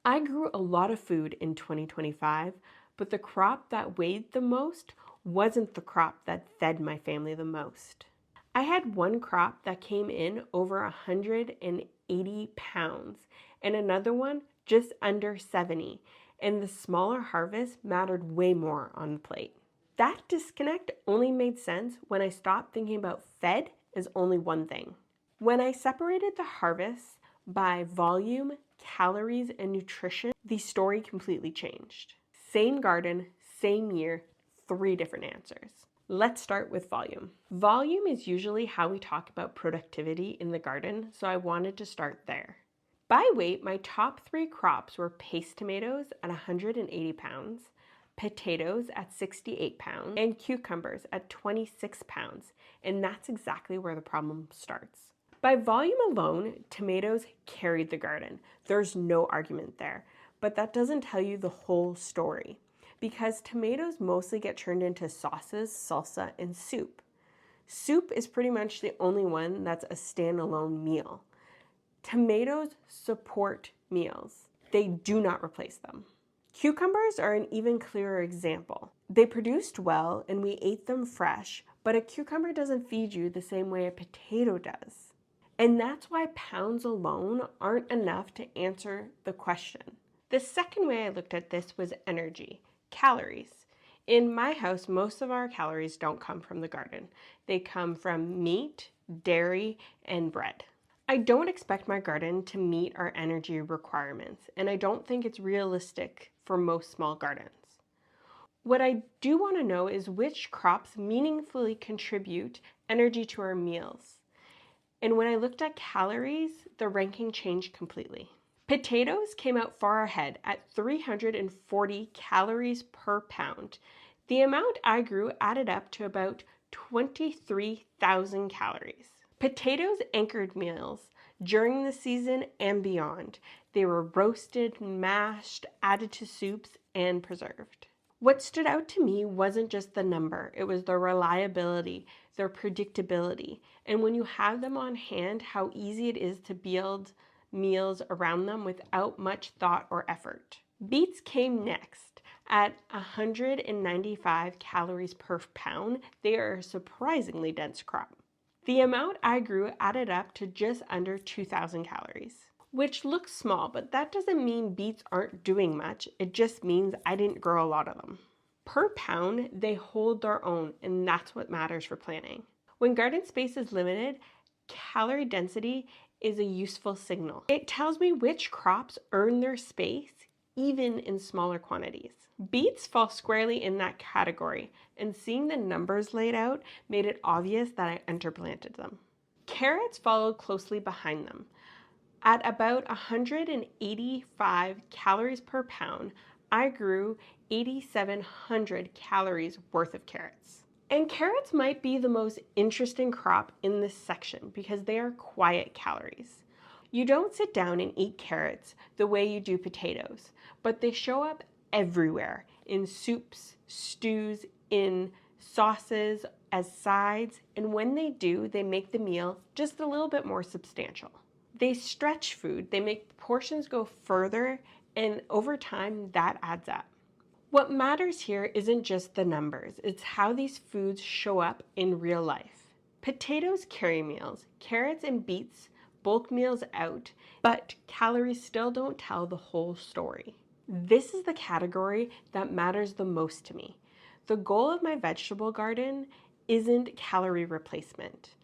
I grew a lot of food in 2025, but the crop that weighed the most wasn't the crop that fed my family the most. I had one crop that came in over 180 pounds and another one just under 70, and the smaller harvest mattered way more on the plate. That disconnect only made sense when I stopped thinking about fed as only one thing. When I separated the harvest by volume, calories, and nutrition, the story completely changed. Same garden, same year, 3 different answers. Let's start with volume. Volume is usually how we talk about productivity in the garden, so I wanted to start there. By weight, my top 3 crops were paste tomatoes at 180 pounds, potatoes at 68 pounds, and cucumbers at 26 pounds, and that's exactly where the problem starts. By volume alone, tomatoes carried the garden. There's no argument there, but that doesn't tell you the whole story, because tomatoes mostly get turned into sauces, salsa, and soup. Soup is pretty much the only one that's a standalone meal. Tomatoes support meals. They do not replace them. Cucumbers are an even clearer example. They produced well and we ate them fresh, but a cucumber doesn't feed you the same way a potato does. And that's why pounds alone aren't enough to answer the question. The second way I looked at this was energy, calories. In my house, most of our calories don't come from the garden. They come from meat, dairy, and bread. I don't expect my garden to meet our energy requirements, and I don't think it's realistic for most small gardens. What I do want to know is which crops meaningfully contribute energy to our meals. And when I looked at calories, the ranking changed completely. Potatoes came out far ahead at 340 calories per pound. The amount I grew added up to about 23,000 calories. Potatoes anchored meals during the season and beyond. They were roasted, mashed, added to soups, and preserved. What stood out to me wasn't just the number, it was their reliability, their predictability, and when you have them on hand, how easy it is to build meals around them without much thought or effort. Beets came next at 195 calories per pound. They are a surprisingly dense crop. The amount I grew added up to just under 2,000 calories, which looks small, but that doesn't mean beets aren't doing much. It just means I didn't grow a lot of them. Per pound, they hold their own, and that's what matters for planning. When garden space is limited, calorie density is a useful signal. It tells me which crops earn their space, even in smaller quantities. Beets fall squarely in that category, and seeing the numbers laid out made it obvious that I underplanted them. Carrots followed closely behind them. At about 185 calories per pound, I grew 8,700 calories worth of carrots. And carrots might be the most interesting crop in this section because they are quiet calories. You don't sit down and eat carrots the way you do potatoes, but they show up everywhere in soups, stews, in sauces, as sides, and when they do, they make the meal just a little bit more substantial. They stretch food, they make portions go further, and over time, that adds up. What matters here isn't just the numbers, it's how these foods show up in real life. Potatoes carry meals, carrots and beets bulk meals out, but calories still don't tell the whole story. This is the category that matters the most to me. The goal of my vegetable garden isn't calorie replacement.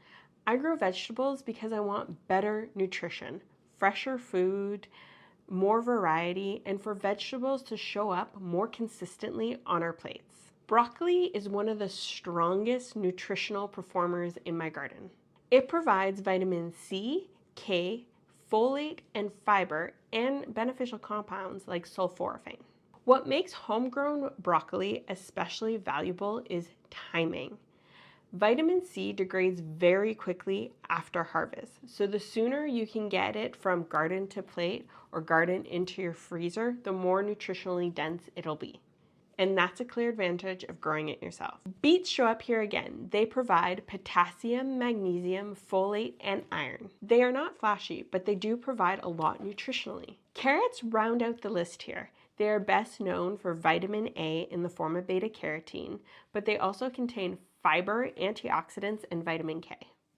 I grow vegetables because I want better nutrition, fresher food, more variety, and for vegetables to show up more consistently on our plates. Broccoli is one of the strongest nutritional performers in my garden. It provides vitamin C, K, folate, and fiber, and beneficial compounds like sulforaphane. What makes homegrown broccoli especially valuable is timing. Vitamin C degrades very quickly after harvest, so the sooner you can get it from garden to plate or garden into your freezer, the more nutritionally dense it'll be. and that's a clear advantage of growing it yourself. Beets show up here again. They provide potassium, magnesium, folate, and iron. They are not flashy, but they do provide a lot nutritionally. Carrots round out the list here. They are best known for vitamin A in the form of beta carotene, but they also contain fiber, antioxidants, and vitamin K.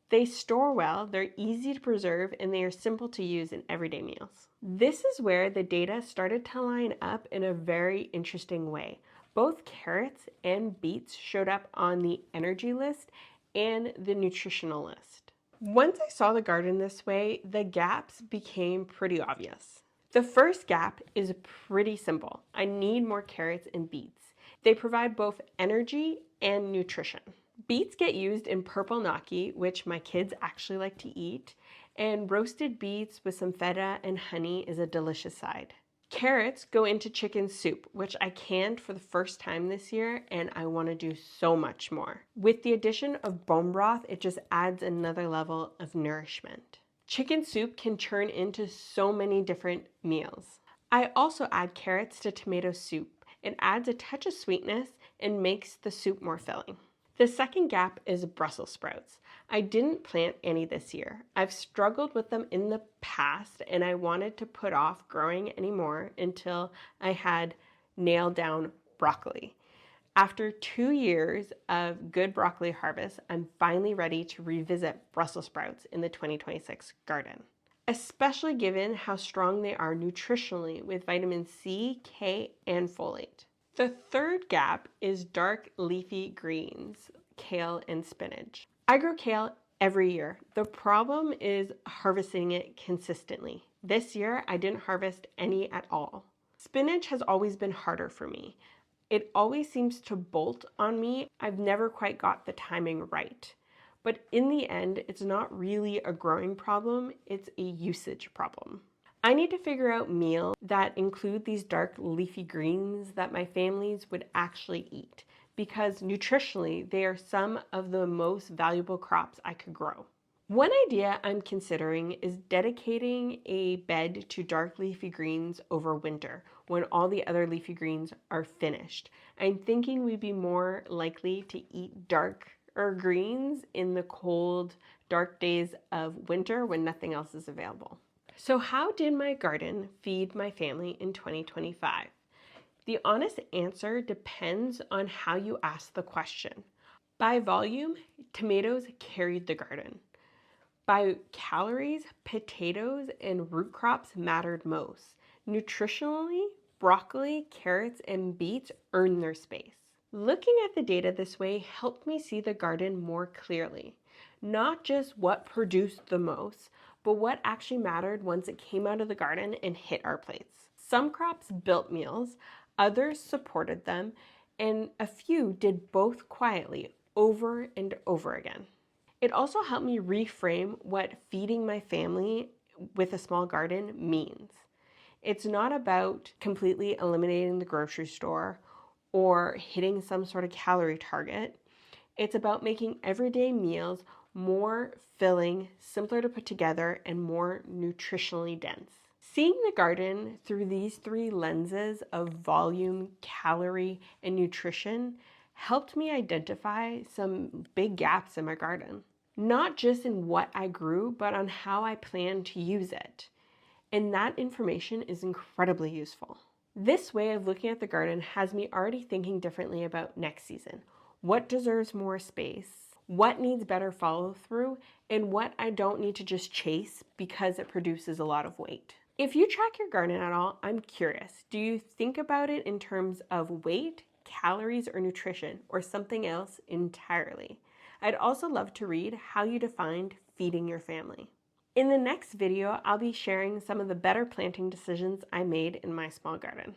They store well, they're easy to preserve, and they are simple to use in everyday meals. This is where the data started to line up in a very interesting way. Both carrots and beets showed up on the energy list and the nutritional list. Once I saw the garden this way, the gaps became pretty obvious. The first gap is pretty simple. I need more carrots and beets. They provide both energy and nutrition. Beets get used in purple gnocchi, which my kids actually like to eat, and roasted beets with some feta and honey is a delicious side. Carrots go into chicken soup, which I canned for the first time this year, and I want to do so much more. With the addition of bone broth, it just adds another level of nourishment. Chicken soup can turn into so many different meals. I also add carrots to tomato soup. It adds a touch of sweetness and makes the soup more filling. The second gap is Brussels sprouts. I didn't plant any this year. I've struggled with them in the past, and I wanted to put off growing anymore until I had nailed down broccoli. After 2 years of good broccoli harvest, I'm finally ready to revisit Brussels sprouts in the 2026 garden, especially given how strong they are nutritionally with vitamin C, K, and folate. The third gap is dark leafy greens, kale and spinach. I grow kale every year. The problem is harvesting it consistently. This year, I didn't harvest any at all. Spinach has always been harder for me. It always seems to bolt on me. I've never quite got the timing right. But in the end, it's not really a growing problem, it's a usage problem. I need to figure out meals that include these dark leafy greens that my families would actually eat, because nutritionally, they are some of the most valuable crops I could grow. One idea I'm considering is dedicating a bed to dark leafy greens over winter when all the other leafy greens are finished. I'm thinking we'd be more likely to eat darker greens in the cold, dark days of winter when nothing else is available. So how did my garden feed my family in 2025? The honest answer depends on how you ask the question. By volume, tomatoes carried the garden. By calories, potatoes and root crops mattered most. Nutritionally, broccoli, carrots, and beets earned their space. Looking at the data this way helped me see the garden more clearly. Not just what produced the most, but what actually mattered once it came out of the garden and hit our plates. Some crops built meals, others supported them, and a few did both quietly over and over again. It also helped me reframe what feeding my family with a small garden means. It's not about completely eliminating the grocery store or hitting some sort of calorie target. It's about making everyday meals more filling, simpler to put together, and more nutritionally dense. Seeing the garden through these 3 lenses of volume, calorie, and nutrition helped me identify some big gaps in my garden. Not just in what I grew, but on how I plan to use it. And that information is incredibly useful. This way of looking at the garden has me already thinking differently about next season. What deserves more space? What needs better follow through? And what I don't need to just chase because it produces a lot of weight. If you track your garden at all, I'm curious. Do you think about it in terms of weight, calories, or nutrition, or something else entirely? I'd also love to read how you defined feeding your family. In the next video, I'll be sharing some of the better planting decisions I made in my small garden.